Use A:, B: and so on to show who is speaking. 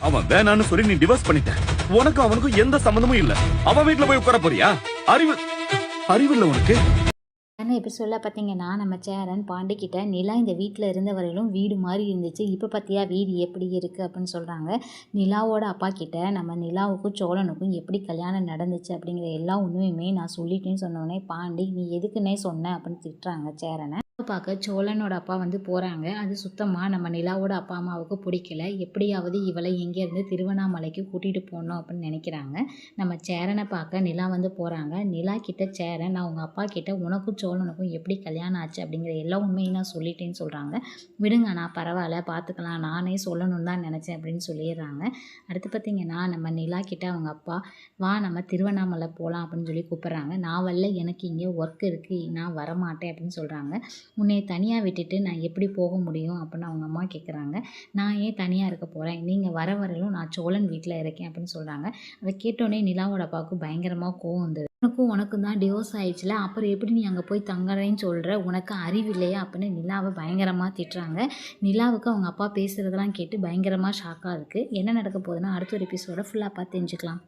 A: அவன் வேணான்னு சொல்லி நீ டிவோர்ஸ் பண்ணிட்ட. உனக்கும் அவனுக்கும் எந்த சம்பந்தமும் இல்ல. அவன் வீட்டுல போய் உட்கார போறியா? அறிவு அறிவு இல்ல உனக்கு.
B: ஆனால் இப்போ சொல்ல பார்த்தீங்கன்னா நம்ம சேரன் பாண்டிக்கிட்ட நிலா இந்த வீட்டில் இருந்த வரையிலும் வீடு மாதிரி இருந்துச்சு, இப்போ பார்த்தியா வீடு எப்படி இருக்குது அப்படின்னு சொல்கிறாங்க. நிலாவோட அப்பா கிட்ட நம்ம நிலாவுக்கும் சோழனுக்கும் எப்படி கல்யாணம் நடந்துச்சு அப்படிங்கிற எல்லா உண்மையுமே நான் சொல்லிட்டேன்னு சொன்னோடனே பாண்டி நீ எதுக்குன்னே சொன்ன அப்படின்னு திட்டுறாங்க சேரனை. பார்க்க சோழனோட அப்பா வந்து போகிறாங்க. அது சுத்தமாக நம்ம நிலாவோட அப்பா அம்மாவுக்கு பிடிக்கல. எப்படியாவது இவளை இங்கேருந்து திருவண்ணாமலைக்கு கூட்டிகிட்டு போகணும் அப்படின்னு நினைக்கிறாங்க. நம்ம சேரனை பார்க்க நிலா வந்து போகிறாங்க. நிலா கிட்ட சேரன் நான் உங்கள் அப்பா கிட்ட உனக்கும் சோழனுக்கும் எப்படி கல்யாணம் ஆச்சு அப்படிங்கிற எல்லா உண்மையும் நான் சொல்லிட்டேன்னு சொல்கிறாங்க. விடுங்க நான் பரவாயில்ல பார்த்துக்கலாம், நானே சொல்லணும்னு தான் நினச்சேன் அப்படின்னு சொல்லிடுறாங்க. அடுத்து பார்த்திங்கன்னா நம்ம நிலா கிட்ட அவங்க அப்பா வா நம்ம திருவண்ணாமலை போகலாம் அப்படின்னு சொல்லி கூப்பிட்றாங்க. நான் வரல, எனக்கு இங்கே ஒர்க் இருக்குது, நான் வரமாட்டேன் அப்படின்னு சொல்கிறாங்க. உன்னை தனியாக விட்டுட்டு நான் எப்படி போக முடியும் அப்படின்னு அவங்க அம்மா கேட்குறாங்க. நான் ஏன் தனியாக இருக்க போகிறேன், நீங்கள் வர வரலும் நான் சோழன் வீட்டில் இருக்கேன் அப்படின்னு சொல்கிறாங்க. அதை கேட்டோடனே நிலாவோட அப்பாவுக்கு பயங்கரமாக கோவம் வந்தது. உனக்கும் தான் டிவோர்ஸ் ஆயிடுச்சுல, அப்புறம் எப்படி நீ அங்கே போய் தங்குறேன்னு சொல்கிற, உனக்கு அறிவு இல்லையா அப்படின்னு நிலாவை பயங்கரமாக திட்டுறாங்க. நிலாவுக்கு அவங்க அப்பா பேசுகிறதெல்லாம் கேட்டு பயங்கரமாக ஷாக்காக இருக்குது. என்ன நடக்க போகுதுன்னா அடுத்த ஒரு எபிசோட ஃபுல்லாக பார்த்து தெரிஞ்சுக்கலாம்.